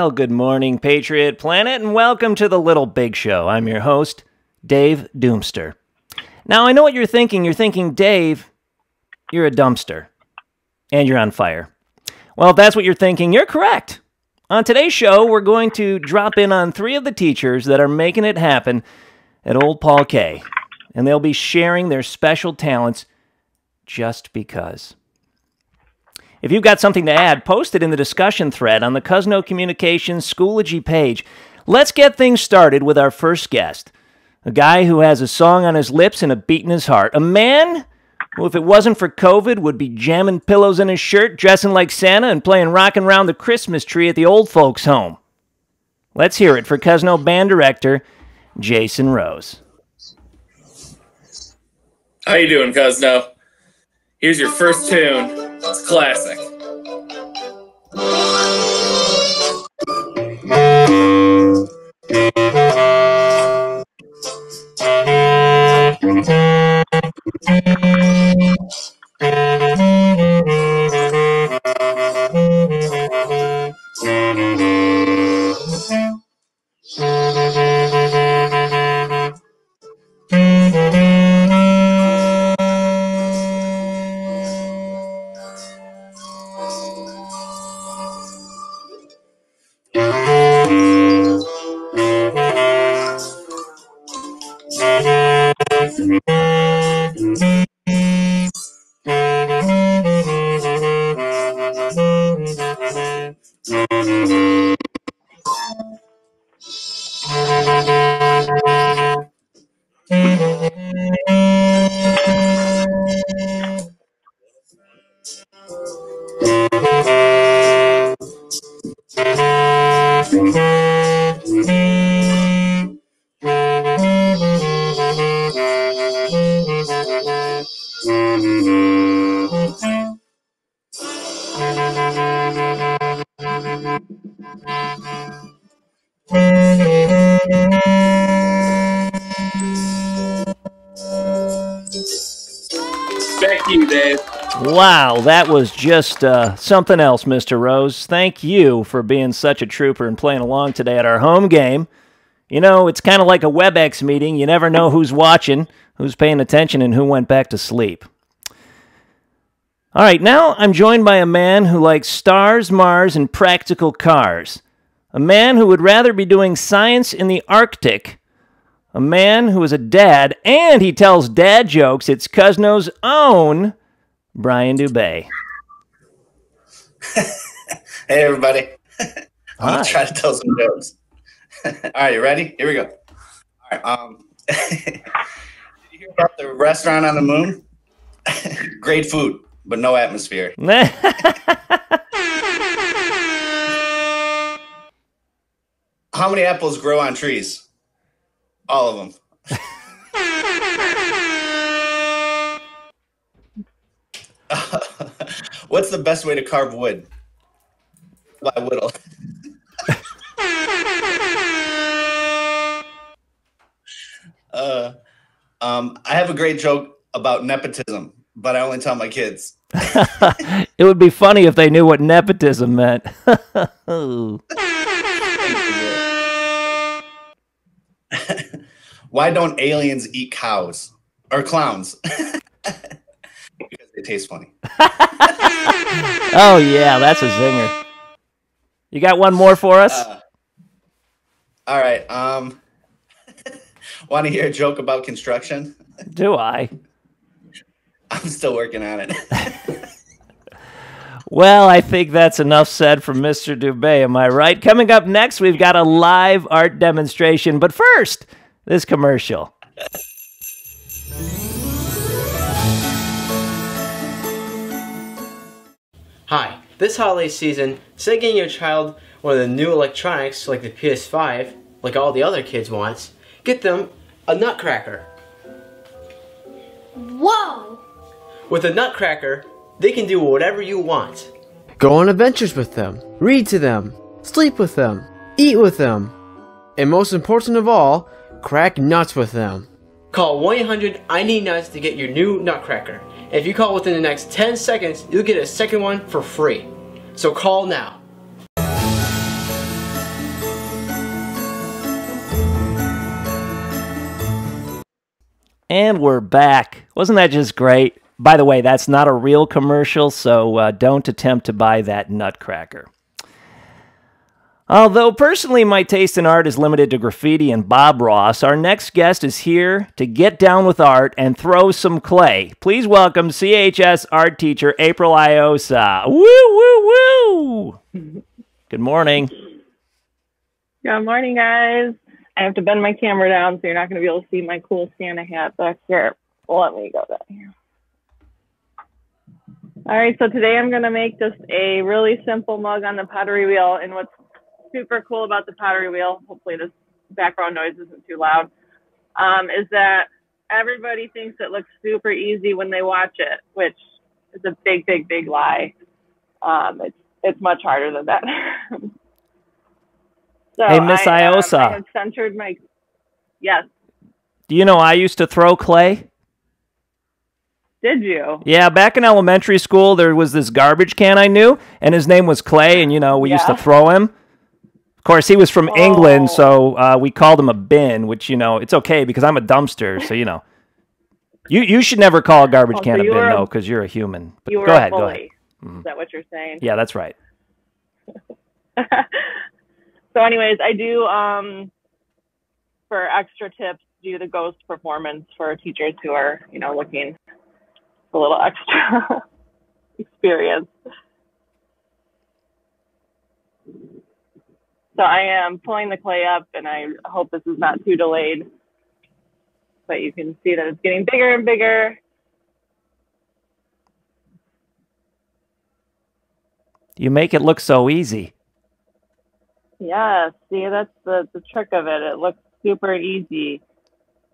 Well, good morning, Patriot Planet, and welcome to the Little Big Show. I'm your host, Dave Doomster. Now, I know what you're thinking. You're thinking, Dave, you're a dumpster, and you're on fire. Well, if that's what you're thinking, you're correct. On today's show, we're going to drop in on 3 of the teachers that are making it happen at Old Paul K, and they'll be sharing their special talents just because. If you've got something to add, post it in the discussion thread on the Cuzno Communications Schoology page. Let's get things started with our first guest, a guy who has a song on his lips and a beat in his heart, a man who, if it wasn't for COVID, would be jamming pillows in his shirt, dressing like Santa, and playing Rockin' Round the Christmas Tree at the old folks' home. Let's hear it for Cuzno Band Director Jason Rose. How you doing, Cuzno? Here's your first tune. It's classic. Back to you, Dave. Wow, that was just something else, Mr. Rose. Thank you for being such a trooper and playing along today at our home game. You know, it's kind of like a WebEx meeting. You never know who's watching, who's paying attention, and who went back to sleep. All right, now I'm joined by a man who likes stars, Mars, and practical cars. A man who would rather be doing science in the Arctic. A man who is a dad, and he tells dad jokes. It's Cuzno's own Brian Dubay. Hey, everybody. I'm going to try to tell some jokes. All right, you ready? Here we go. All right. Did you hear about the restaurant on the moon? Great food, but no atmosphere. How many apples grow on trees? All of them. What's the best way to carve wood? By whittle. I have a great joke about nepotism, but I only tell my kids. It would be funny if they knew what nepotism meant. Why don't aliens eat cows or clowns? Because they taste funny. Oh, yeah, that's a zinger. You got one more for us? All right. Want to hear a joke about construction? Do I? I'm still working on it. Well, I think that's enough said from Mr. Dubay, am I right? Coming up next, we've got a live art demonstration. But first, this commercial. Hi, this holiday season, instead of getting your child one of the new electronics like the PS5, like all the other kids want, get them a Nutcracker. Whoa! With a Nutcracker, they can do whatever you want. Go on adventures with them, read to them, sleep with them, eat with them, and most important of all, crack nuts with them. Call 1-800-I-NEED-NUTS to get your new Nutcracker. And if you call within the next 10 seconds, you'll get a second one for free. So call now. And we're back. Wasn't that just great? By the way, that's not a real commercial, so don't attempt to buy that nutcracker. Although personally my taste in art is limited to graffiti and Bob Ross, our next guest is here to get down with art and throw some clay. Please welcome CHS art teacher April Iosa. Woo, woo, woo! Good morning. Good morning, guys. I have to bend my camera down, so you're not going to be able to see my cool Santa hat back here. Let me go down here. All right, so today I'm going to make just a really simple mug on the pottery wheel. And what's super cool about the pottery wheel, hopefully this background noise isn't too loud, is that everybody thinks it looks super easy when they watch it, which is a big, big, big lie. It's much harder than that. So hey, Miss Iosa. I have centered my... Yes. Do you know I used to throw clay? Did you? Yeah, back in elementary school, there was this garbage can I knew, and his name was Clay, and, you know, we used to throw him. Of course, he was from England, so we called him a bin, which, you know, it's okay because I'm a dumpster, so, you know. You should never call a garbage can a bin, though, because you're a human. But go ahead, go ahead. Is that what you're saying? Yeah, that's right. So anyways, I do, for extra tips, do the ghost performance for teachers who are, you know, looking for a little extra experience. So I am pulling the clay up, and I hope this is not too delayed. But you can see that it's getting bigger and bigger. You make it look so easy. Yeah, see, that's the trick of it. It looks super easy.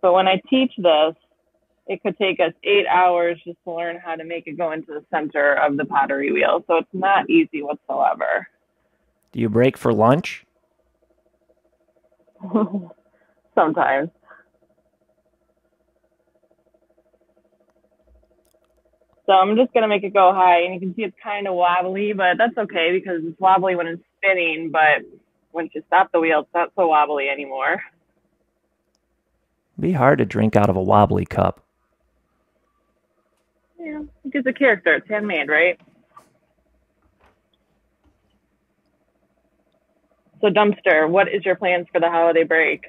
But when I teach this, it could take us 8 hours just to learn how to make it go into the center of the pottery wheel. So it's not easy whatsoever. Do you break for lunch? Sometimes. So I'm just going to make it go high. And you can see it's kind of wobbly, but that's okay because it's wobbly when it's spinning. But once you stop the wheel, it's not so wobbly anymore. It'd be hard to drink out of a wobbly cup. Yeah, it gives a character. It's handmade, right? So, Dumpster, what is your plans for the holiday break?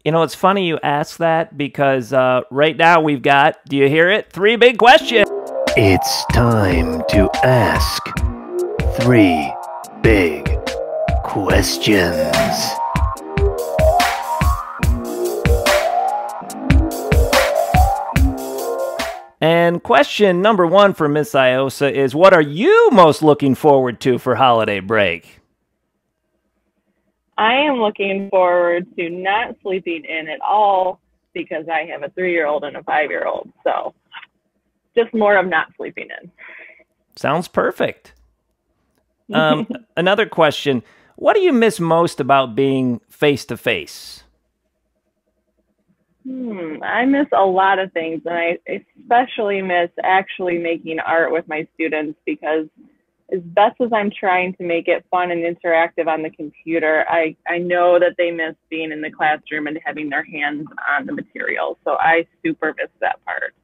You know, it's funny you ask that because right now we've got, do you hear it? 3 big questions. It's time to ask 3 big questions. And question number 1 for Miss Iosa is, what are you most looking forward to for holiday break? I am looking forward to not sleeping in at all because I have a 3-year-old and a 5-year-old. So just more of not sleeping in. Sounds perfect. Another question. What do you miss most about being face-to-face? I miss a lot of things, and I especially miss actually making art with my students because as best as I'm trying to make it fun and interactive on the computer, I know that they miss being in the classroom and having their hands on the material. So I super miss that part.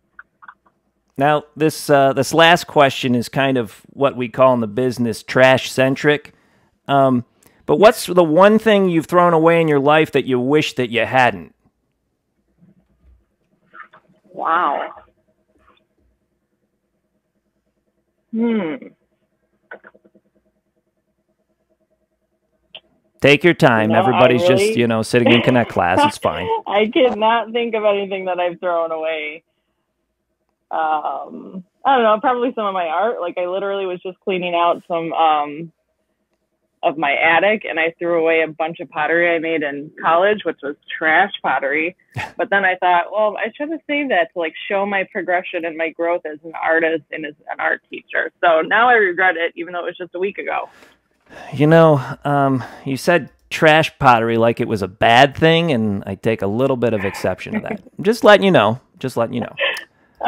Now, this last question is kind of what we call in the business trash-centric. But what's the one thing you've thrown away in your life that you wish that you hadn't? Wow. Take your time. No, everybody's just, you know, sitting in Connect class. It's fine. I cannot think of anything that I've thrown away. I don't know, probably some of my art. Like I literally was just cleaning out some of my attic and I threw away a bunch of pottery I made in college, which was trash pottery. But then I thought, well, I should have saved that to like show my progression and my growth as an artist and as an art teacher. So now I regret it, even though it was just a week ago. You know, you said trash pottery like it was a bad thing, and I take a little bit of exception to that. Just letting you know. Just letting you know.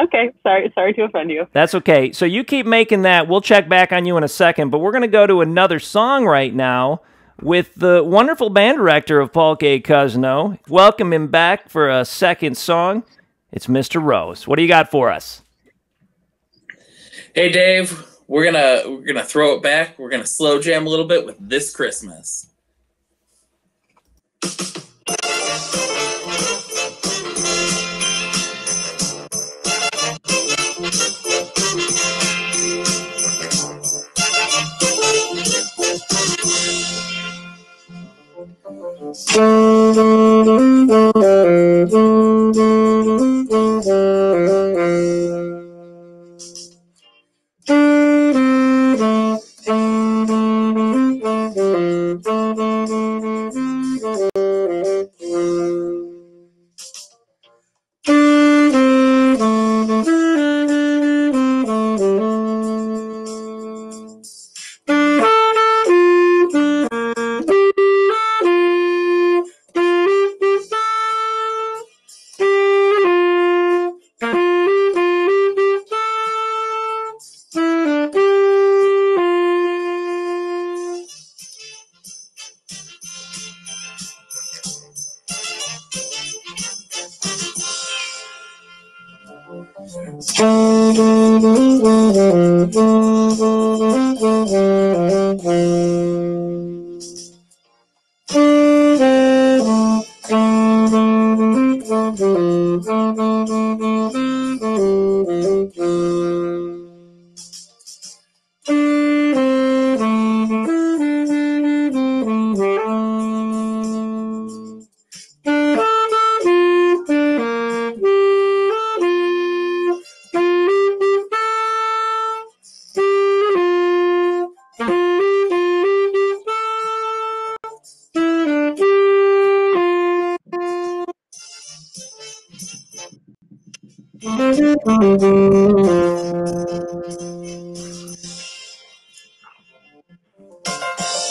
Okay, sorry to offend you. That's okay. So you keep making that. We'll check back on you in a second, but we're going to go to another song right now with the wonderful band director of Paul K. Cosno. Welcome him back for a second song. It's Mr. Rose. What do you got for us? Hey, Dave, we're gonna throw it back. We're gonna slow jam a little bit with This Christmas.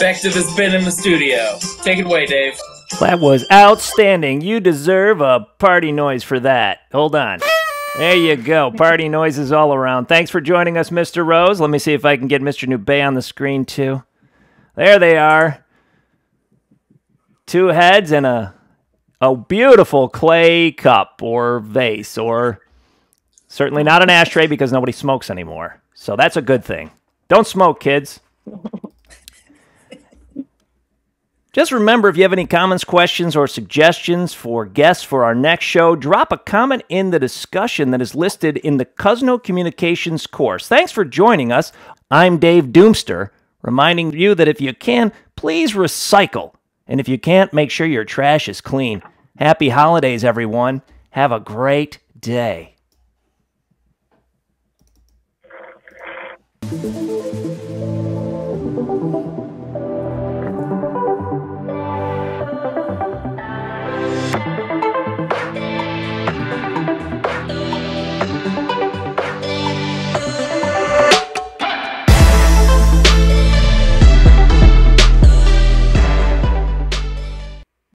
Back to the spin in the studio. Take it away, Dave. That was outstanding. You deserve a party noise for that. Hold on. There you go. Party noises all around. Thanks for joining us, Mr. Rose. Let me see if I can get Mr. Nubay on the screen, too. There they are. Two heads and a beautiful clay cup or vase, or certainly not an ashtray because nobody smokes anymore. So that's a good thing. Don't smoke, kids. Just remember, if you have any comments, questions, or suggestions for guests for our next show, drop a comment in the discussion that is listed in the Cuzno Communications course. Thanks for joining us. I'm Dave Doomster, reminding you that if you can, please recycle. And if you can't, make sure your trash is clean. Happy holidays, everyone. Have a great day.